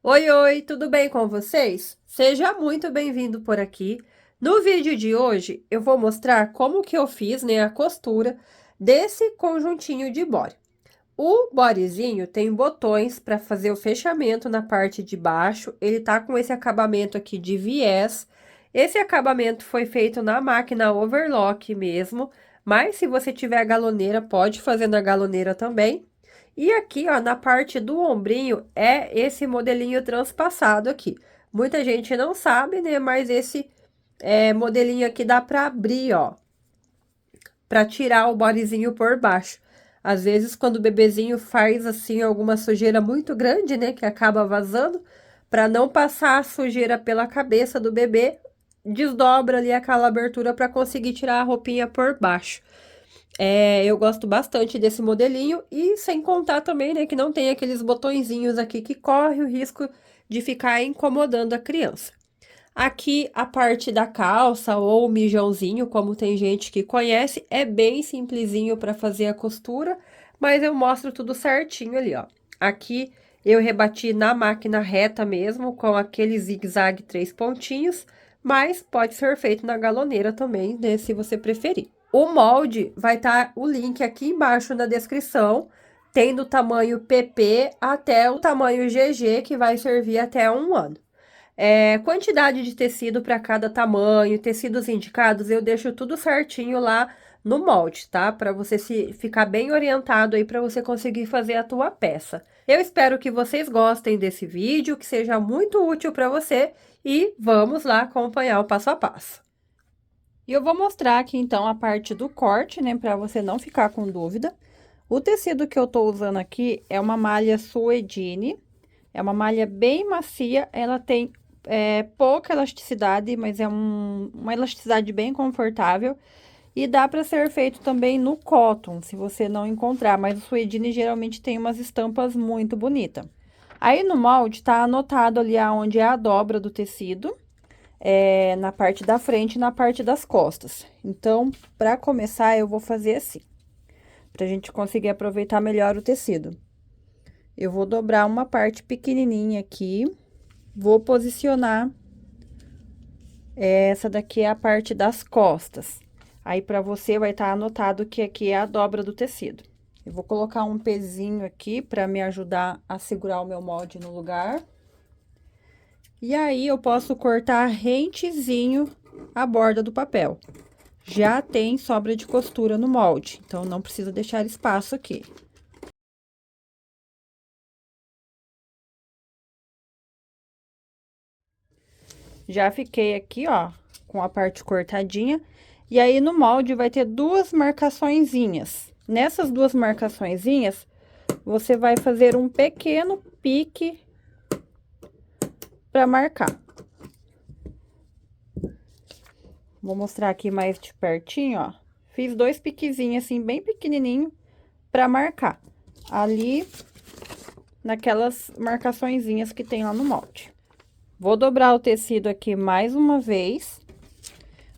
Oi, oi, tudo bem com vocês? Seja muito bem-vindo por aqui. No vídeo de hoje, eu vou mostrar como que eu fiz, né, a costura desse conjuntinho de body. O bodyzinho tem botões para fazer o fechamento na parte de baixo. Ele tá com esse acabamento aqui de viés. Esse acabamento foi feito na máquina overlock mesmo, mas se você tiver a galoneira, pode fazer na galoneira também. E aqui, ó, na parte do ombrinho, é esse modelinho transpassado aqui. Muita gente não sabe, né, mas esse modelinho aqui dá para abrir, ó, para tirar o bodyzinho por baixo. Às vezes, quando o bebezinho faz assim alguma sujeira muito grande, né, que acaba vazando, para não passar a sujeira pela cabeça do bebê, desdobra ali aquela abertura para conseguir tirar a roupinha por baixo. Eu gosto bastante desse modelinho e sem contar também, né, que não tem aqueles botõezinhos aqui que corre o risco de ficar incomodando a criança. Aqui a parte da calça ou o mijãozinho, como tem gente que conhece, é bem simplesinho para fazer a costura, mas eu mostro tudo certinho ali, ó. Aqui eu rebati na máquina reta mesmo, com aquele zigue-zague 3 pontinhos, mas pode ser feito na galoneira também, né, se você preferir. O molde vai estar o link aqui embaixo na descrição, tem do tamanho PP até o tamanho GG, que vai servir até 1 ano. Quantidade de tecido para cada tamanho, tecidos indicados, eu deixo tudo certinho lá no molde, tá? Para você se ficar bem orientado aí para você conseguir fazer a tua peça. Eu espero que vocês gostem desse vídeo, que seja muito útil para você e vamos lá acompanhar o passo a passo. E eu vou mostrar aqui então a parte do corte, né, para você não ficar com dúvida. O tecido que eu tô usando aqui é uma malha suedine, é uma malha bem macia, ela tem pouca elasticidade, mas é uma elasticidade bem confortável. E dá para ser feito também no cotton, se você não encontrar, mas o suedine geralmente tem umas estampas muito bonitas. Aí no molde tá anotado ali aonde é a dobra do tecido, na parte da frente e na parte das costas. Então, para começar, eu vou fazer assim, pra gente conseguir aproveitar melhor o tecido. Eu vou dobrar uma parte pequenininha aqui, vou posicionar. Essa daqui é a parte das costas. Aí, para você, vai estar anotado que aqui é a dobra do tecido. Eu vou colocar um pezinho aqui para me ajudar a segurar o meu molde no lugar. E aí, eu posso cortar rentezinho a borda do papel. Já tem sobra de costura no molde, então não precisa deixar espaço aqui. Já fiquei aqui, ó, com a parte cortadinha. E aí, no molde, vai ter duas marcaçõezinhas. Nessas duas marcaçõezinhas, você vai fazer um pequeno pique para marcar. Vou mostrar aqui mais de pertinho, ó. Fiz dois piquezinhos assim, bem pequenininho, para marcar. Ali, naquelas marcaçõezinhas que tem lá no molde. Vou dobrar o tecido aqui mais uma vez.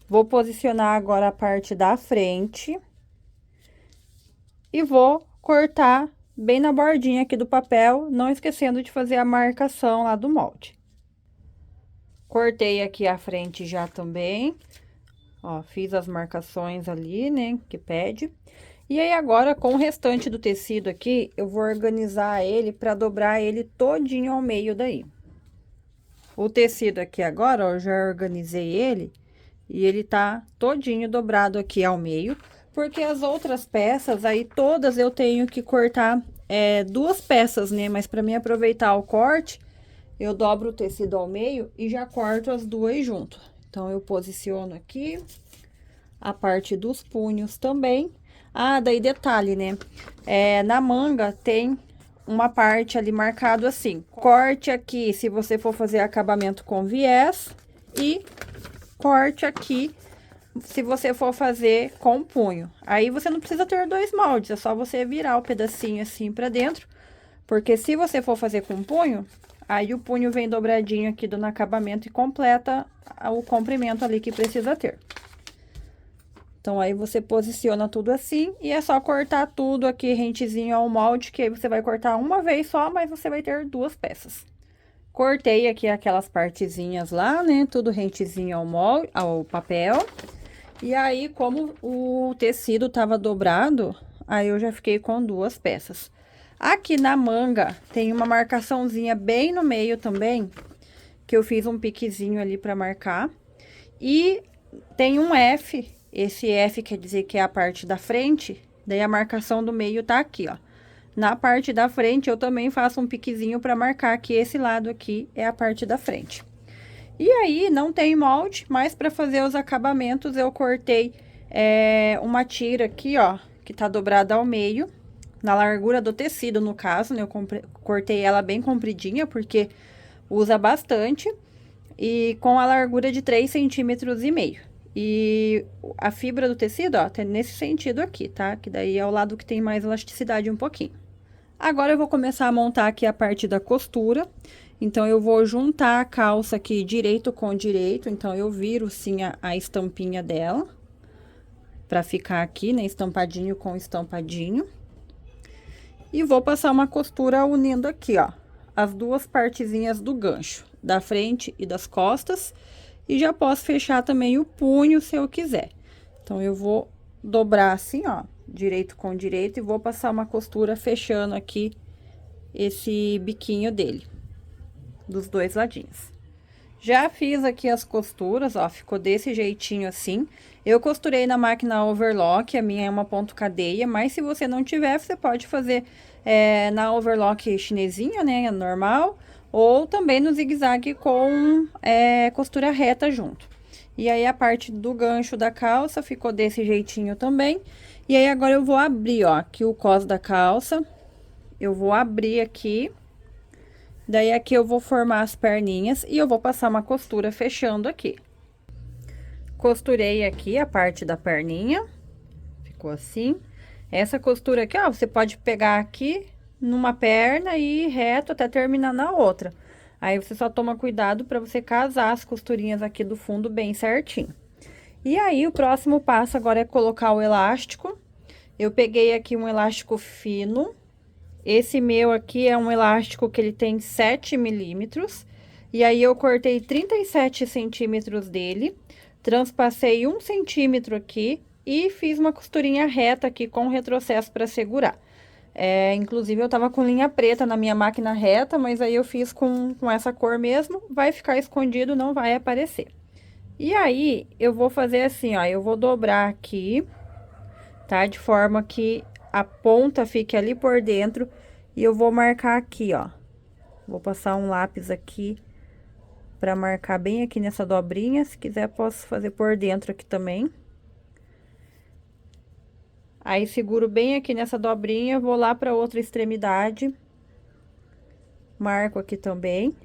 Vou posicionar agora a parte da frente. E vou cortar bem na bordinha aqui do papel, não esquecendo de fazer a marcação lá do molde. Cortei aqui a frente já também. Ó, fiz as marcações ali, né, que pede. E aí, agora, com o restante do tecido aqui, eu vou organizar ele para dobrar ele todinho ao meio daí. O tecido aqui agora, ó, eu já organizei ele e ele tá todinho dobrado aqui ao meio, porque as outras peças aí, todas eu tenho que cortar duas peças, né? Mas para mim aproveitar o corte, eu dobro o tecido ao meio e já corto as duas junto. Então, eu posiciono aqui a parte dos punhos também. Ah, daí detalhe, né? Na manga tem uma parte ali marcado assim, corte aqui se você for fazer acabamento com viés e corte aqui se você for fazer com punho. Aí, você não precisa ter dois moldes, é só você virar o pedacinho assim pra dentro, porque se você for fazer com punho, aí o punho vem dobradinho aqui no acabamento e completa o comprimento ali que precisa ter. Então, aí você posiciona tudo assim e é só cortar tudo aqui rentezinho ao molde, que aí você vai cortar uma vez só, mas você vai ter duas peças. Cortei aqui aquelas partezinhas lá, né? Tudo rentezinho ao papel. E aí, como o tecido tava dobrado, aí eu já fiquei com duas peças. Aqui na manga tem uma marcaçãozinha bem no meio também, que eu fiz um piquezinho ali pra marcar. E tem um F, esse F quer dizer que é a parte da frente, daí a marcação do meio tá aqui, ó. Na parte da frente eu também faço um piquezinho pra marcar que esse lado aqui é a parte da frente. E aí, não tem molde, mas para fazer os acabamentos eu cortei uma tira aqui, ó, que tá dobrada ao meio, na largura do tecido, no caso, né? Eu cortei ela bem compridinha, porque usa bastante, e com a largura de 3,5 cm. E a fibra do tecido, ó, tá nesse sentido aqui, tá? Que daí é o lado que tem mais elasticidade um pouquinho. Agora eu vou começar a montar aqui a parte da costura. Então, eu vou juntar a calça aqui direito com direito. Então, eu viro sim a estampinha dela. Pra ficar aqui, né, estampadinho com estampadinho. E vou passar uma costura unindo aqui, ó, as duas partezinhas do gancho, da frente e das costas. E já posso fechar também o punho, se eu quiser. Então, eu vou dobrar assim, ó, direito com direito, e vou passar uma costura fechando aqui esse biquinho dele, dos dois ladinhos. Já fiz aqui as costuras, ó, ficou desse jeitinho assim. Eu costurei na máquina overlock, a minha é uma ponto cadeia, mas se você não tiver, você pode fazer na overlock chinesinha, né, normal, ou também no zigue-zague com costura reta junto. E aí, a parte do gancho da calça ficou desse jeitinho também. E aí, agora eu vou abrir, ó, aqui o cos da calça. Eu vou abrir aqui. Daí, aqui eu vou formar as perninhas e eu vou passar uma costura fechando aqui. Costurei aqui a parte da perninha. Ficou assim. Essa costura aqui, ó, você pode pegar aqui numa perna e ir reto até terminar na outra. Aí, você só toma cuidado para você casar as costurinhas aqui do fundo bem certinho. E aí, o próximo passo agora é colocar o elástico. Eu peguei aqui um elástico fino. Esse meu aqui é um elástico que ele tem 7 milímetros. E aí, eu cortei 37 centímetros dele. Transpassei 1 centímetro aqui e fiz uma costurinha reta aqui com retrocesso para segurar. Inclusive, eu tava com linha preta na minha máquina reta, mas aí eu fiz com essa cor mesmo. Vai ficar escondido, não vai aparecer. E aí, eu vou fazer assim, ó, eu vou dobrar aqui, tá? De forma que a ponta fique ali por dentro e eu vou marcar aqui, ó. Vou passar um lápis aqui pra marcar bem aqui nessa dobrinha. Se quiser, posso fazer por dentro aqui também. Aí, seguro bem aqui nessa dobrinha, vou lá pra outra extremidade. Marco aqui também.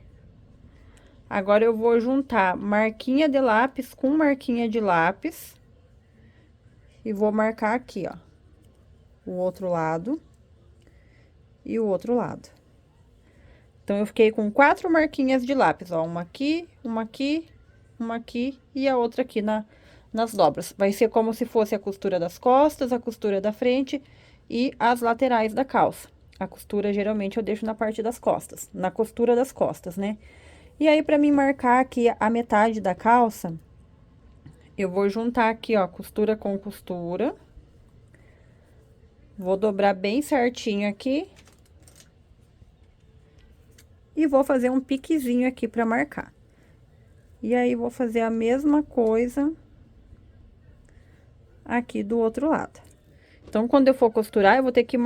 Agora, eu vou juntar marquinha de lápis com marquinha de lápis. E vou marcar aqui, ó, o outro lado e o outro lado. Então, eu fiquei com 4 marquinhas de lápis, ó, uma aqui, uma aqui, uma aqui e a outra aqui nas dobras. Vai ser como se fosse a costura das costas, a costura da frente e as laterais da calça. A costura, geralmente, eu deixo na parte das costas, na costura das costas, né? E aí, pra mim marcar aqui a metade da calça, eu vou juntar aqui, ó, costura com costura. Vou dobrar bem certinho aqui. E vou fazer um piquezinho aqui pra marcar. E aí, vou fazer a mesma coisa aqui do outro lado. Então, quando eu for costurar, eu vou ter que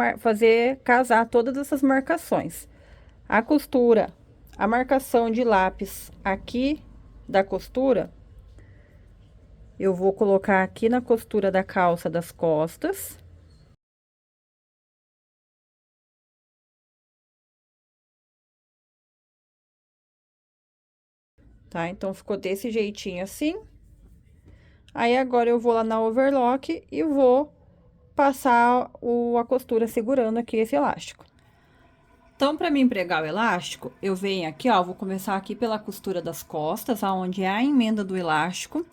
casar todas essas marcações. A costura, a marcação de lápis aqui da costura, eu vou colocar aqui na costura da calça das costas. Tá? Então, ficou desse jeitinho assim. Aí, agora eu vou lá na overlock e vou passar a costura segurando aqui esse elástico. Então, para mim pregar o elástico, eu venho aqui, ó, vou começar aqui pela costura das costas, aonde é a emenda do elástico.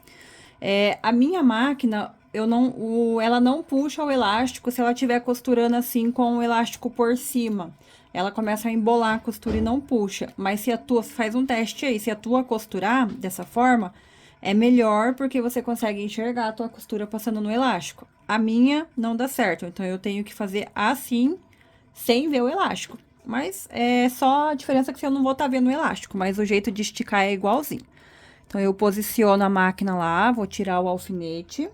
A minha máquina, ela não puxa o elástico se ela estiver costurando assim com o elástico por cima. ela começa a embolar a costura e não puxa. Mas se a tua, faz um teste aí, se a tua costurar dessa forma, é melhor porque você consegue enxergar a tua costura passando no elástico. A minha não dá certo, então eu tenho que fazer assim, sem ver o elástico. Mas é só a diferença que eu não vou estar vendo o elástico, mas o jeito de esticar é igualzinho. Então, eu posiciono a máquina lá, vou tirar o alfinete.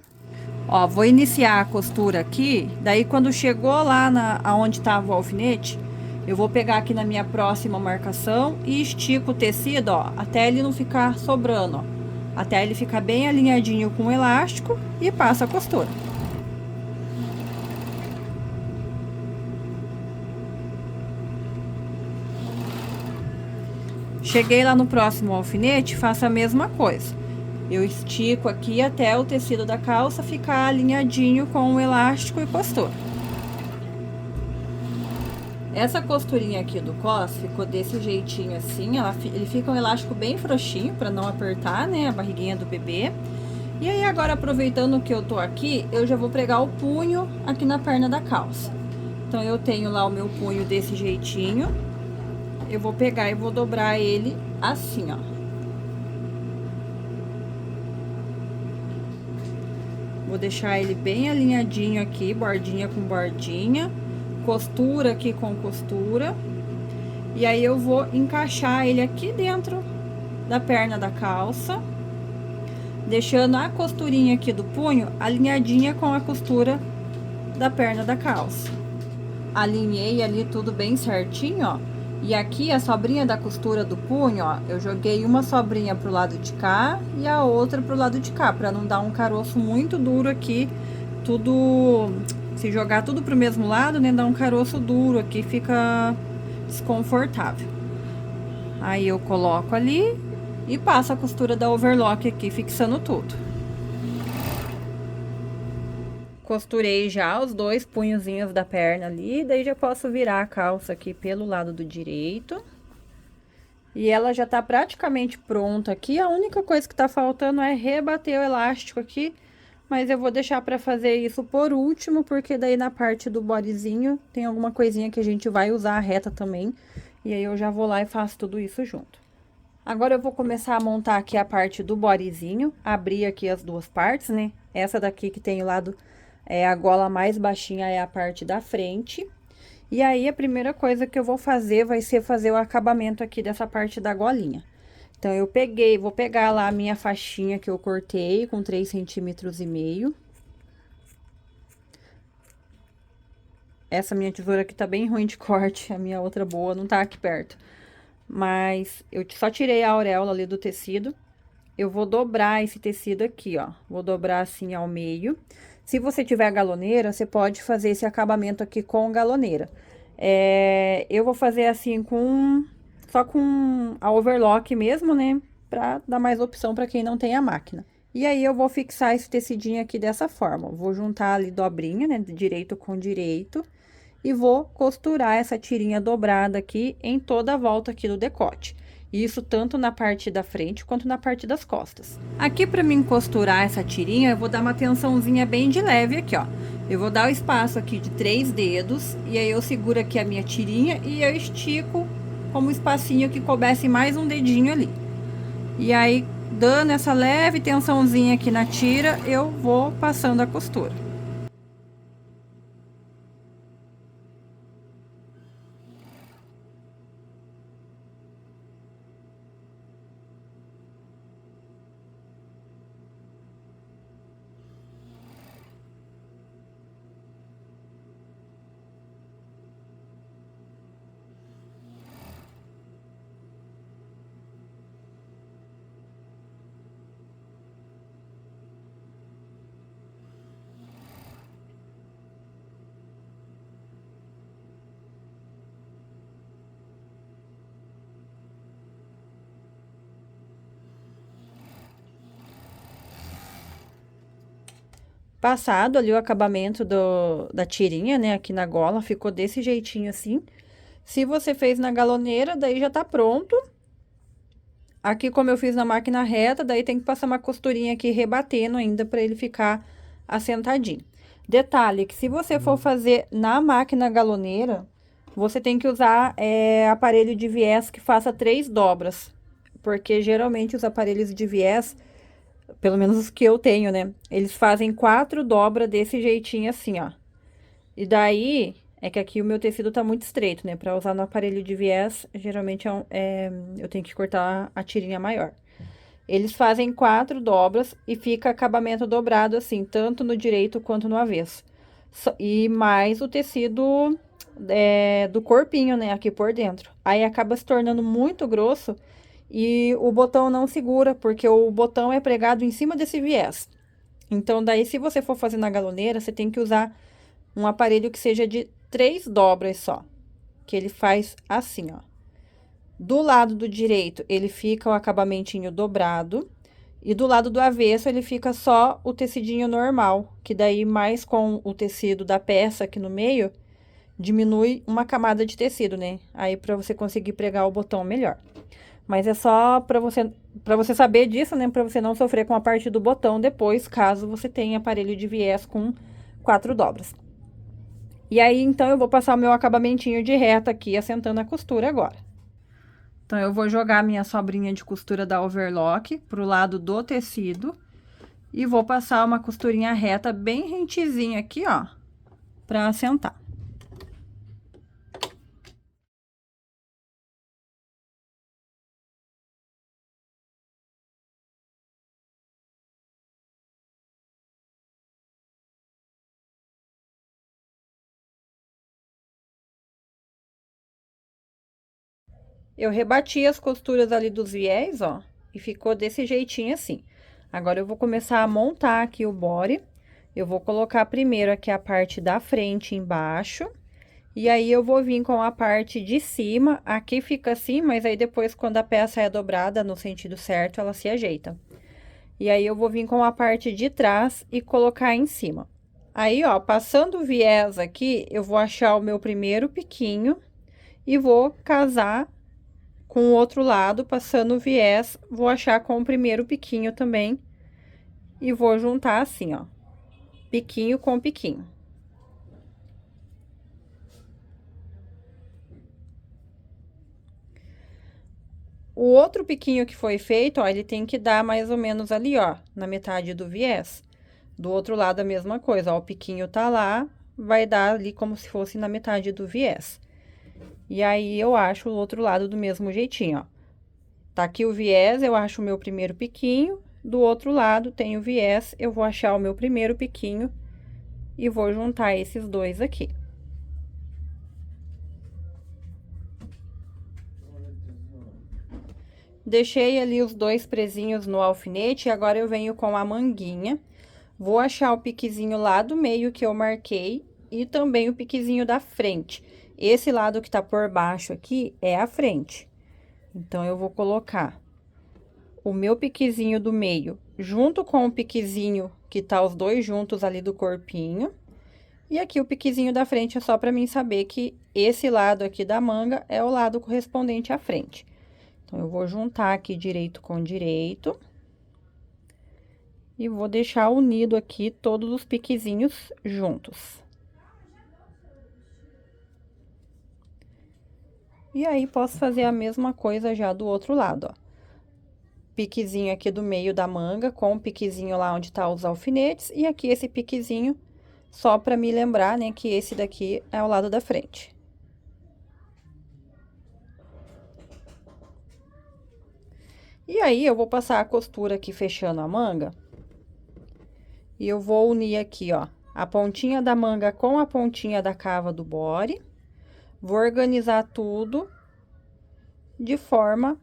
Ó, vou iniciar a costura aqui, daí quando chegou lá aonde tava o alfinete, eu vou pegar aqui na minha próxima marcação e estico o tecido, ó, até ele não ficar sobrando, ó. Até ele ficar bem alinhadinho com o elástico e passo a costura. Cheguei lá no próximo alfinete, faço a mesma coisa. Eu estico aqui até o tecido da calça ficar alinhadinho com o elástico e costura. Essa costurinha aqui do cos ficou desse jeitinho assim, ele fica um elástico bem frouxinho para não apertar, né, a barriguinha do bebê. E aí agora, aproveitando que eu tô aqui, eu já vou pregar o punho aqui na perna da calça. Então, eu tenho lá o meu punho desse jeitinho. Eu vou pegar e vou dobrar ele assim, ó. Vou deixar ele bem alinhadinho aqui, bordinha com bordinha, costura aqui com costura. E aí, eu vou encaixar ele aqui dentro da perna da calça, deixando a costurinha aqui do punho alinhadinha com a costura da perna da calça. Alinhei ali tudo bem certinho, ó. E aqui a sobrinha da costura do punho, ó, eu joguei uma sobrinha pro lado de cá e a outra pro lado de cá, pra não dar um caroço muito duro aqui, se jogar tudo pro mesmo lado, né, dá um caroço duro aqui, fica desconfortável. Aí eu coloco ali e passo a costura da overlock aqui, fixando tudo. Costurei já os dois punhozinhos da perna ali, daí já posso virar a calça aqui pelo lado do direito. E ela já tá praticamente pronta aqui, a única coisa que tá faltando é rebater o elástico aqui, mas eu vou deixar pra fazer isso por último, porque daí na parte do bodyzinho tem alguma coisinha que a gente vai usar a reta também, e aí eu já vou lá e faço tudo isso junto. Agora eu vou começar a montar aqui a parte do bodyzinho, abrir aqui as duas partes, né? Essa daqui que tem o lado... a gola mais baixinha é a parte da frente. E aí, a primeira coisa que eu vou fazer vai ser fazer o acabamento aqui dessa parte da golinha. Então, vou pegar lá a minha faixinha que eu cortei com 3,5 centímetros. Essa minha tesoura aqui tá bem ruim de corte, a minha outra boa não tá aqui perto. Mas eu só tirei a auréola ali do tecido. Eu vou dobrar esse tecido aqui, ó. Vou dobrar assim ao meio. Se você tiver galoneira, você pode fazer esse acabamento aqui com galoneira. Eu vou fazer assim só com a overlock mesmo, né? Pra dar mais opção pra quem não tem a máquina. E aí, eu vou fixar esse tecidinho aqui dessa forma. Vou juntar ali dobrinha, né? Direito com direito. E vou costurar essa tirinha dobrada aqui em toda a volta aqui do decote. Isso tanto na parte da frente quanto na parte das costas. Aqui, pra mim costurar essa tirinha, eu vou dar uma tensãozinha bem de leve aqui, ó. Eu vou dar o espaço aqui de 3 dedos, e aí eu seguro aqui a minha tirinha e eu estico como um espacinho que coubesse mais um dedinho ali. E aí, dando essa leve tensãozinha aqui na tira, eu vou passando a costura. Passado ali o acabamento da tirinha, né, aqui na gola, ficou desse jeitinho assim. Se você fez na galoneira, daí já tá pronto. Aqui, como eu fiz na máquina reta, daí tem que passar uma costurinha aqui rebatendo ainda pra ele ficar assentadinho. Detalhe que se você for fazer na máquina galoneira, você tem que usar aparelho de viés que faça 3 dobras. Porque geralmente os aparelhos de viés, pelo menos os que eu tenho, né? Eles fazem 4 dobras desse jeitinho assim, ó. E daí, é que aqui o meu tecido tá muito estreito, né? Pra usar no aparelho de viés, geralmente eu tenho que cortar a tirinha maior. Eles fazem 4 dobras e fica acabamento dobrado assim, tanto no direito quanto no avesso. E mais o tecido do corpinho, né, aqui por dentro. Aí acaba se tornando muito grosso e o botão não segura, porque o botão é pregado em cima desse viés. Então, daí, se você for fazer na galoneira, você tem que usar um aparelho que seja de 3 dobras só, que ele faz assim, ó. Do lado do direito, ele fica o acabamentinho dobrado. E do lado do avesso, ele fica só o tecidinho normal. Que daí, mais com o tecido da peça aqui no meio, diminui uma camada de tecido, né? Aí, pra você conseguir pregar o botão melhor. Mas é só para você saber disso, né? Pra você não sofrer com a parte do botão depois, caso você tenha aparelho de viés com 4 dobras. E aí, então, eu vou passar o meu acabamentinho de reta aqui, assentando a costura agora. Então, eu vou jogar a minha sobrinha de costura da overlock pro lado do tecido. E vou passar uma costurinha reta bem rentezinha aqui, ó, pra assentar. Eu rebati as costuras ali dos viés, ó, e ficou desse jeitinho assim. Agora, eu vou começar a montar aqui o body. Eu vou colocar primeiro aqui a parte da frente embaixo. E aí, eu vou vir com a parte de cima. Aqui fica assim, mas aí depois, quando a peça é dobrada no sentido certo, ela se ajeita. E aí, eu vou vir com a parte de trás e colocar em cima. Aí, ó, passando o viés aqui, eu vou achar o meu primeiro piquinho e vou casar com o outro lado, passando o viés, vou achar com o primeiro piquinho também. E vou juntar assim, ó, piquinho com piquinho. O outro piquinho que foi feito, ó, ele tem que dar mais ou menos ali, ó, na metade do viés. Do outro lado, a mesma coisa, ó, o piquinho tá lá, vai dar ali como se fosse na metade do viés. E aí, eu acho o outro lado do mesmo jeitinho, ó. Tá aqui o viés, eu acho o meu primeiro piquinho. Do outro lado, tem o viés, eu vou achar o meu primeiro piquinho e vou juntar esses dois aqui. Deixei ali os dois presinhos no alfinete, e agora eu venho com a manguinha. Vou achar o piquezinho lá do meio que eu marquei e também o piquezinho da frente. Esse lado que tá por baixo aqui é a frente. Então, eu vou colocar o meu piquezinho do meio junto com o piquezinho que tá os dois juntos ali do corpinho. E aqui o piquezinho da frente é só pra mim saber que esse lado aqui da manga é o lado correspondente à frente. Então, eu vou juntar aqui direito com direito. E vou deixar unido aqui todos os piquezinhos juntos. E aí, posso fazer a mesma coisa já do outro lado, ó. Piquezinho aqui do meio da manga, com o piquezinho lá onde tá os alfinetes. E aqui esse piquezinho, só pra me lembrar, né, que esse daqui é o lado da frente. E aí, eu vou passar a costura aqui fechando a manga. E eu vou unir aqui, ó, a pontinha da manga com a pontinha da cava do body. Vou organizar tudo de forma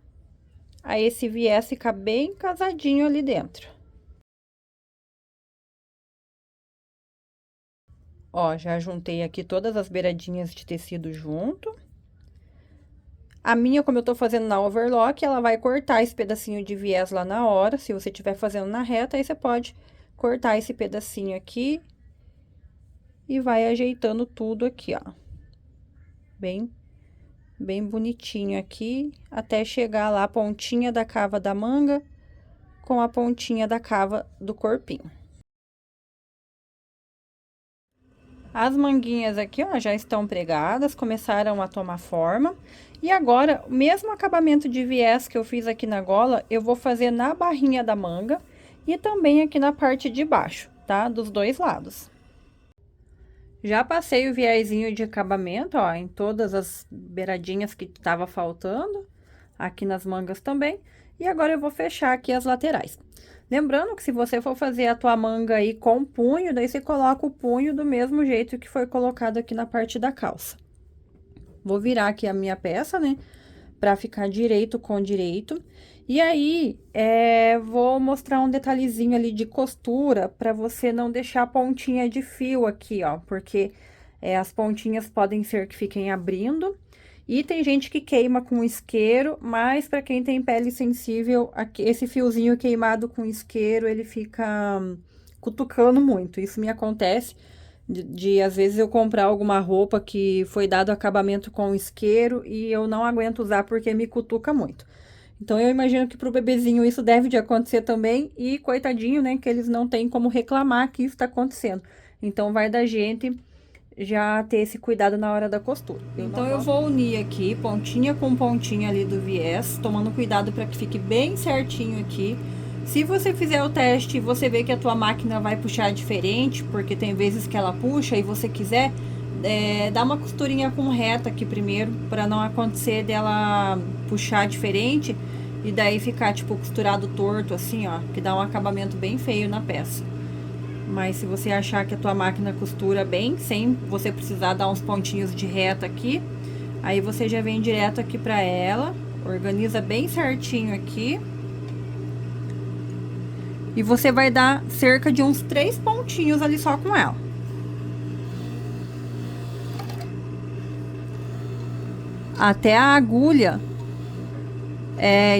a esse viés ficar bem casadinho ali dentro. Ó, já juntei aqui todas as beiradinhas de tecido junto. A minha, como eu tô fazendo na overlock, ela vai cortar esse pedacinho de viés lá na hora. Se você estiver fazendo na reta, aí você pode cortar esse pedacinho aqui e vai ajeitando tudo aqui, ó. Bem bonitinho aqui, até chegar lá a pontinha da cava da manga com a pontinha da cava do corpinho. As manguinhas aqui, ó, já estão pregadas, começaram a tomar forma. E agora, o mesmo acabamento de viés que eu fiz aqui na gola, eu vou fazer na barrinha da manga e também aqui na parte de baixo, tá? Dos dois lados. Já passei o viésinho de acabamento, ó, em todas as beiradinhas que tava faltando, aqui nas mangas também. E agora eu vou fechar aqui as laterais. Lembrando que se você for fazer a tua manga aí com punho, daí você coloca o punho do mesmo jeito que foi colocado aqui na parte da calça. Vou virar aqui a minha peça, né, pra ficar direito com direito. E aí, vou mostrar um detalhezinho ali de costura, pra você não deixar a pontinha de fio aqui, ó, porque as pontinhas podem ser que fiquem abrindo. E tem gente que queima com isqueiro, mas para quem tem pele sensível, esse fiozinho queimado com isqueiro, ele fica cutucando muito. Isso me acontece às vezes eu comprar alguma roupa que foi dado acabamento com isqueiro e eu não aguento usar porque me cutuca muito. Então eu imagino que pro bebezinho isso deve de acontecer também e coitadinho, né, que eles não têm como reclamar que isso tá acontecendo. Então vai da gente já ter esse cuidado na hora da costura. Então eu vou unir aqui pontinha com pontinha ali do viés, tomando cuidado para que fique bem certinho aqui. Se você fizer o teste e você ver que a tua máquina vai puxar diferente, porque tem vezes que ela puxa e você quiser, dá uma costurinha com reta aqui primeiro, para não acontecer dela puxar diferente e daí ficar tipo costurado torto assim, ó, que dá um acabamento bem feio na peça. Mas se você achar que a tua máquina costura bem, sem você precisar dar uns pontinhos de reta aqui, aí você já vem direto aqui pra ela, organiza bem certinho aqui. E você vai dar cerca de uns 3 pontinhos ali só com ela. Até a agulha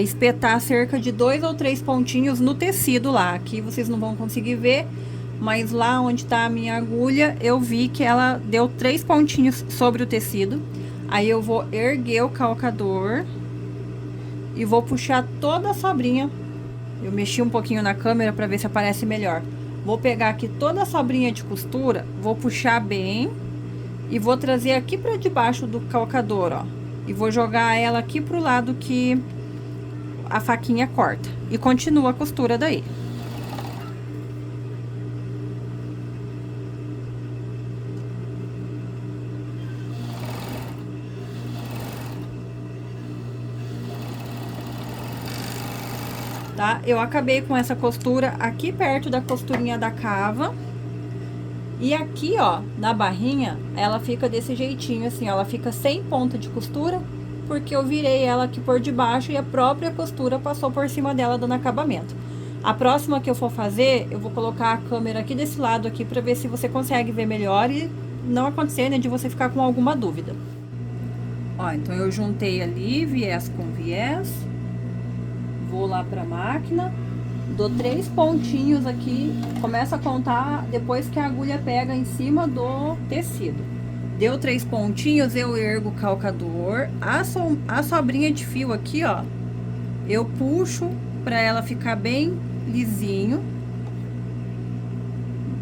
espetar cerca de 2 ou 3 pontinhos no tecido lá. Aqui vocês não vão conseguir ver, mas lá onde tá a minha agulha, eu vi que ela deu 3 pontinhos sobre o tecido. Aí eu vou erguer o calcador e vou puxar toda a sobrinha. Eu mexi um pouquinho na câmera para ver se aparece melhor. Vou pegar aqui toda a sobrinha de costura, vou puxar bem e vou trazer aqui para debaixo do calcador, ó. E vou jogar ela aqui pro lado que a faquinha corta. E continua a costura daí. Tá? Eu acabei com essa costura aqui perto da costurinha da cava. E aqui, ó, na barrinha, ela fica desse jeitinho, assim, ó, ela fica sem ponta de costura, porque eu virei ela aqui por debaixo e a própria costura passou por cima dela dando acabamento. A próxima que eu for fazer, eu vou colocar a câmera aqui desse lado aqui pra ver se você consegue ver melhor e não acontecer, né, de você ficar com alguma dúvida. Ó, então eu juntei ali viés com viés. Vou lá pra máquina, dou 3 pontinhos aqui, começo a contar depois que a agulha pega em cima do tecido. Deu 3 pontinhos, eu ergo o calcador, a sobrinha de fio aqui, ó, eu puxo pra ela ficar bem lisinho,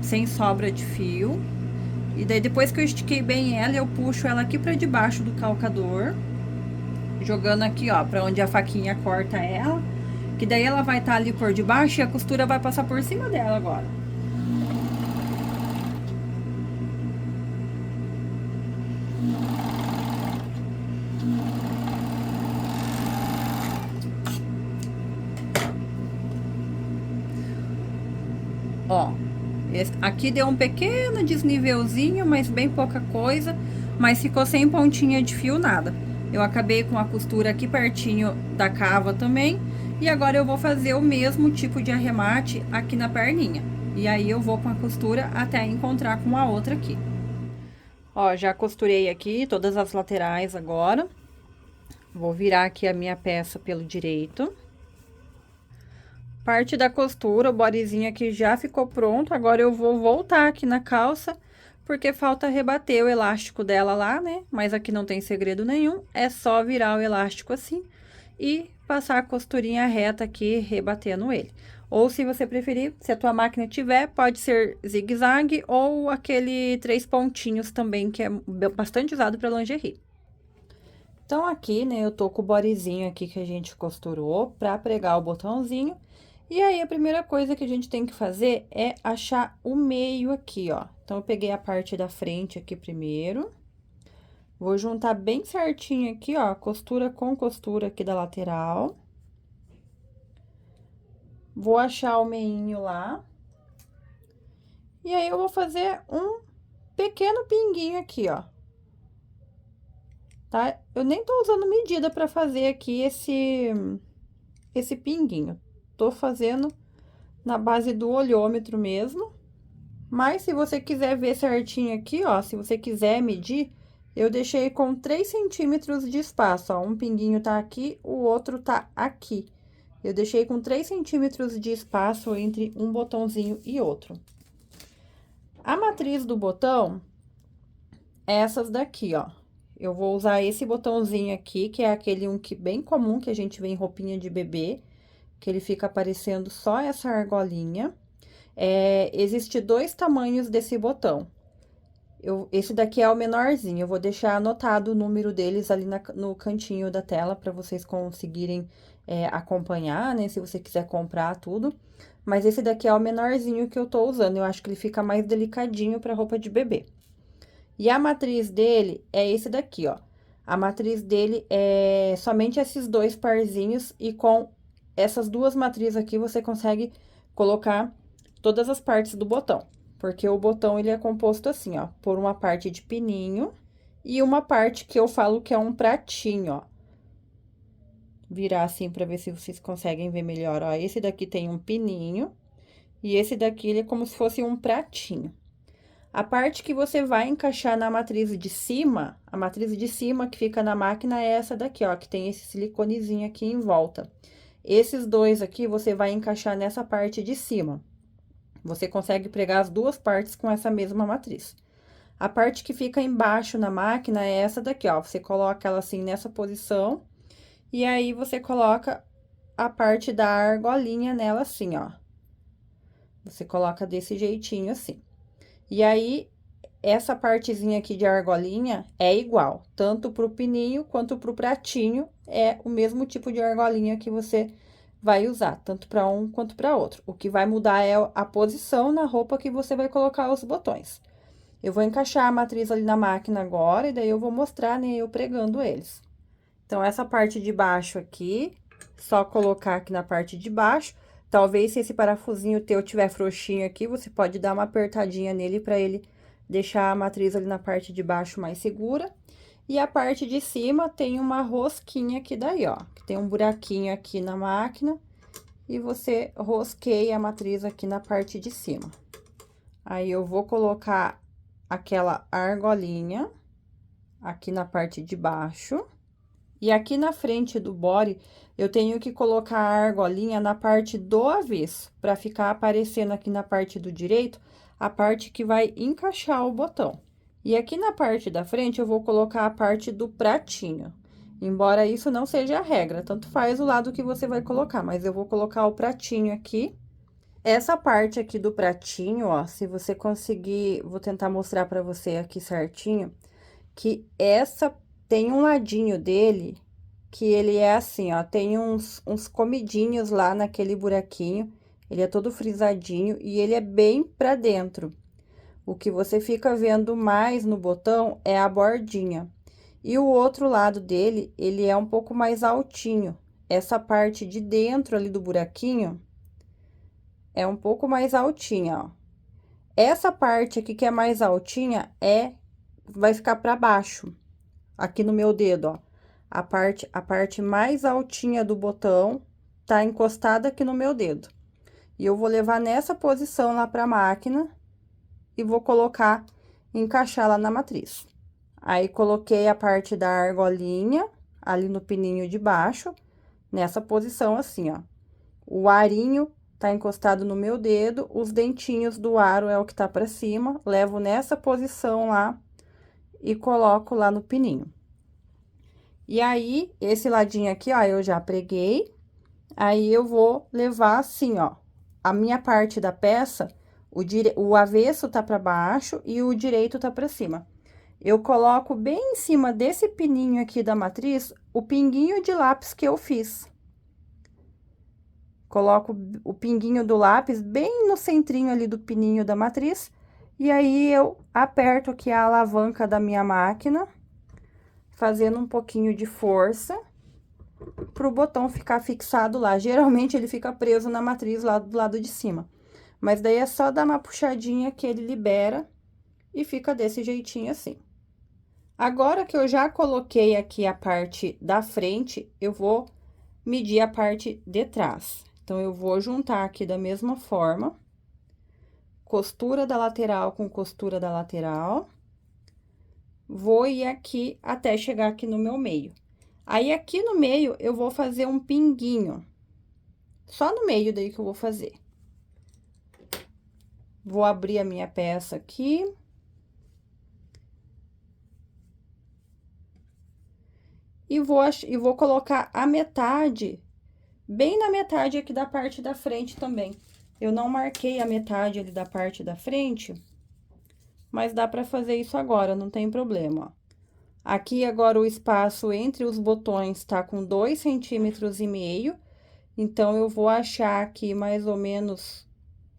sem sobra de fio. E daí depois que eu estiquei bem ela, eu puxo ela aqui pra debaixo do calcador, jogando aqui, ó, pra onde a faquinha corta ela. Que daí ela vai estar ali por debaixo e a costura vai passar por cima dela agora. Ó, aqui deu um pequeno desnivelzinho, mas bem pouca coisa, mas ficou sem pontinha de fio, nada. Eu acabei com a costura aqui pertinho da cava também. E agora eu vou fazer o mesmo tipo de arremate aqui na perninha. E aí eu vou com a costura até encontrar com a outra aqui. Ó, já costurei aqui todas as laterais agora. Vou virar aqui a minha peça pelo direito. Parte da costura, o bodezinho aqui já ficou pronto. Agora eu vou voltar aqui na calça, porque falta rebater o elástico dela lá, né? Mas aqui não tem segredo nenhum, é só virar o elástico assim e passar a costurinha reta aqui, rebatendo ele. Ou se você preferir, se a tua máquina tiver, pode ser zigue-zague ou aquele 3 pontinhos também, que é bastante usado para lingerie. Então, aqui, né, eu tô com o bodyzinho aqui que a gente costurou pra pregar o botãozinho. E aí, a primeira coisa que a gente tem que fazer é achar o meio aqui, ó. Então, eu peguei a parte da frente aqui primeiro. Vou juntar bem certinho aqui, ó, costura com costura aqui da lateral. Vou achar o meinho lá. E aí, eu vou fazer um pequeno pinguinho aqui, ó. Tá? Eu nem tô usando medida pra fazer aqui esse pinguinho. Tô fazendo na base do olhômetro mesmo. Mas se você quiser ver certinho aqui, ó, se você quiser medir, eu deixei com 3 centímetros de espaço, ó. Um pinguinho tá aqui, o outro tá aqui. Eu deixei com 3 centímetros de espaço entre um botãozinho e outro. A matriz do botão é essas daqui, ó. Eu vou usar esse botãozinho aqui, que é aquele que bem comum que a gente vê em roupinha de bebê, que ele fica aparecendo só essa argolinha. Existe 2 tamanhos desse botão. Esse daqui é o menorzinho, eu vou deixar anotado o número deles ali no cantinho da tela, para vocês conseguirem acompanhar, né, se você quiser comprar tudo. Mas esse daqui é o menorzinho que eu tô usando, eu acho que ele fica mais delicadinho para roupa de bebê. E a matriz dele é esse daqui, ó. A matriz dele é somente esses 2 parzinhos, e com essas 2 matrizes aqui, você consegue colocar todas as partes do botão. Porque o botão, ele é composto assim, ó, por uma parte de pininho e uma parte que eu falo que é um pratinho, ó. Virar assim pra ver se vocês conseguem ver melhor, ó. Esse daqui tem um pininho e esse daqui, ele é como se fosse um pratinho. A parte que você vai encaixar na matriz de cima, a matriz de cima que fica na máquina é essa daqui, ó, que tem esse siliconezinho aqui em volta. Esses 2 aqui, você vai encaixar nessa parte de cima. Você consegue pregar as 2 partes com essa mesma matriz. A parte que fica embaixo na máquina é essa daqui, ó. Você coloca ela assim nessa posição, e aí você coloca a parte da argolinha nela assim, ó. Você coloca desse jeitinho assim. E aí, essa partezinha aqui de argolinha é igual, tanto pro pininho quanto pro pratinho, é o mesmo tipo de argolinha que você vai usar, tanto para um quanto para outro. O que vai mudar é a posição na roupa que você vai colocar os botões. Eu vou encaixar a matriz ali na máquina agora, e daí eu vou mostrar, né, eu pregando eles. Então, essa parte de baixo aqui, só colocar aqui na parte de baixo. Talvez, se esse parafusinho teu tiver frouxinho aqui, você pode dar uma apertadinha nele para ele deixar a matriz ali na parte de baixo mais segura. E a parte de cima tem uma rosquinha aqui daí, ó, que tem um buraquinho aqui na máquina, e você rosqueia a matriz aqui na parte de cima. Aí, eu vou colocar aquela argolinha aqui na parte de baixo. E aqui na frente do body, eu tenho que colocar a argolinha na parte do avesso, para ficar aparecendo aqui na parte do direito, a parte que vai encaixar o botão. E aqui na parte da frente, eu vou colocar a parte do pratinho. Embora isso não seja a regra, tanto faz o lado que você vai colocar, mas eu vou colocar o pratinho aqui. Essa parte aqui do pratinho, ó, se você conseguir, vou tentar mostrar pra você aqui certinho, que essa tem um ladinho dele que ele é assim, ó, tem uns comidinhos lá naquele buraquinho, ele é todo frisadinho e ele é bem pra dentro. O que você fica vendo mais no botão é a bordinha. E o outro lado dele, ele é um pouco mais altinho. Essa parte de dentro ali do buraquinho é um pouco mais altinha, ó. Essa parte aqui que é mais altinha vai ficar pra baixo, aqui no meu dedo, ó. A parte mais altinha do botão tá encostada aqui no meu dedo. E eu vou levar nessa posição lá pra máquina e vou colocar, encaixar lá na matriz. Aí, coloquei a parte da argolinha ali no pininho de baixo, nessa posição assim, ó. O arinho tá encostado no meu dedo, os dentinhos do aro é o que tá pra cima, levo nessa posição lá e coloco lá no pininho. E aí, esse ladinho aqui, ó, eu já preguei, aí eu vou levar assim, ó, a minha parte da peça, o avesso tá pra baixo e o direito tá pra cima. Eu coloco bem em cima desse pininho aqui da matriz, o pinguinho de lápis que eu fiz. Coloco o pinguinho do lápis bem no centrinho ali do pininho da matriz. E aí, eu aperto aqui a alavanca da minha máquina, fazendo um pouquinho de força, pro botão ficar fixado lá. Geralmente, ele fica preso na matriz lá do lado de cima. Mas daí, é só dar uma puxadinha que ele libera e fica desse jeitinho assim. Agora que eu já coloquei aqui a parte da frente, eu vou medir a parte de trás. Então, eu vou juntar aqui da mesma forma, costura da lateral com costura da lateral. Vou ir aqui até chegar aqui no meu meio. Aí, aqui no meio, eu vou fazer um pinguinho. Só no meio daí que eu vou fazer. Vou abrir a minha peça aqui. E vou colocar a metade, bem na metade aqui da parte da frente também. Eu não marquei a metade ali da parte da frente, mas dá pra fazer isso agora, não tem problema, ó. Aqui, agora, o espaço entre os botões tá com 2,5 centímetros, então, eu vou achar aqui mais ou menos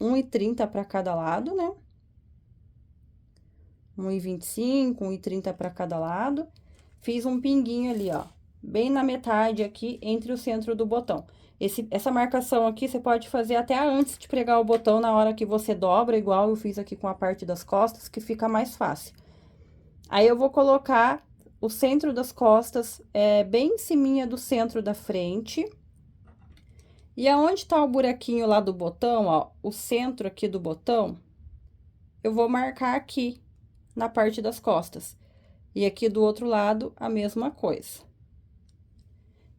1,30 para cada lado, né? 1,25, 1,30 para cada lado. Fiz um pinguinho ali, ó, bem na metade aqui, entre o centro do botão. Essa marcação aqui, você pode fazer até antes de pregar o botão, na hora que você dobra, igual eu fiz aqui com a parte das costas, que fica mais fácil. Aí, eu vou colocar o centro das costas, bem em ciminha do centro da frente. E aonde tá o buraquinho lá do botão, ó, o centro aqui do botão, eu vou marcar aqui, na parte das costas. E aqui do outro lado, a mesma coisa.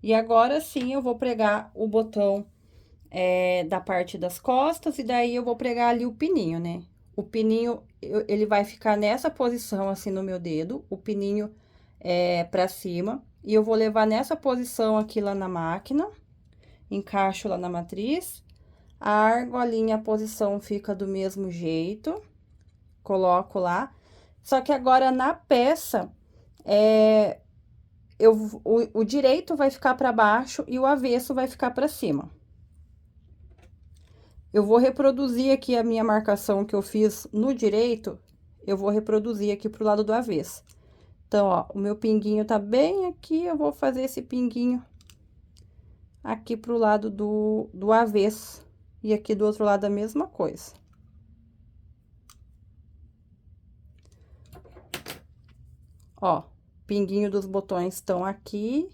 E agora sim, eu vou pregar o botão da parte das costas, e daí eu vou pregar ali o pininho, né? O pininho, ele vai ficar nessa posição, assim, no meu dedo, o pininho pra cima. E eu vou levar nessa posição aqui lá na máquina, encaixo lá na matriz, a argolinha, a posição fica do mesmo jeito, coloco lá. Só que agora, na peça, o direito vai ficar para baixo e o avesso vai ficar para cima. Eu vou reproduzir aqui a minha marcação que eu fiz no direito, eu vou reproduzir aqui pro lado do avesso. Então, ó, o meu pinguinho tá bem aqui, eu vou fazer esse pinguinho aqui pro lado do avesso. E aqui do outro lado a mesma coisa. Ó, pinguinho dos botões estão aqui.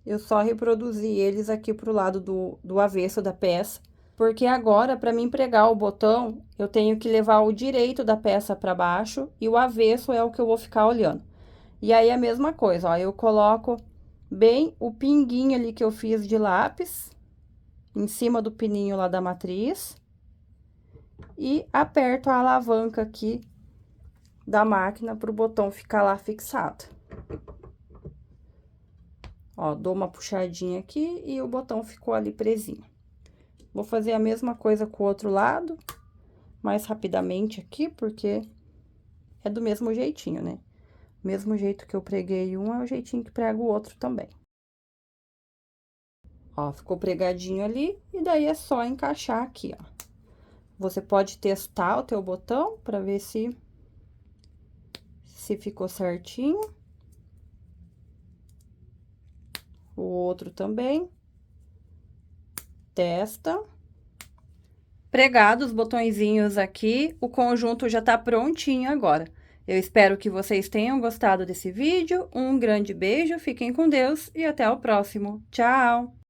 Eu só reproduzi eles aqui pro lado do avesso da peça. Porque agora, para mim pregar o botão, eu tenho que levar o direito da peça para baixo e o avesso é o que eu vou ficar olhando. E aí, a mesma coisa, ó, eu coloco bem o pinguinho ali que eu fiz de lápis, em cima do pininho lá da matriz. E aperto a alavanca aqui da máquina pro botão ficar lá fixado. Ó, dou uma puxadinha aqui e o botão ficou ali presinho. Vou fazer a mesma coisa com o outro lado, mais rapidamente aqui, porque é do mesmo jeitinho, né? Mesmo jeito que eu preguei um, é o jeitinho que prego o outro também. Ó, ficou pregadinho ali, e daí é só encaixar aqui, ó. Você pode testar o teu botão pra ver se ficou certinho. O outro também. Testa. Pregados os botõezinhos aqui, o conjunto já tá prontinho agora. Eu espero que vocês tenham gostado desse vídeo. Um grande beijo, fiquem com Deus e até o próximo. Tchau!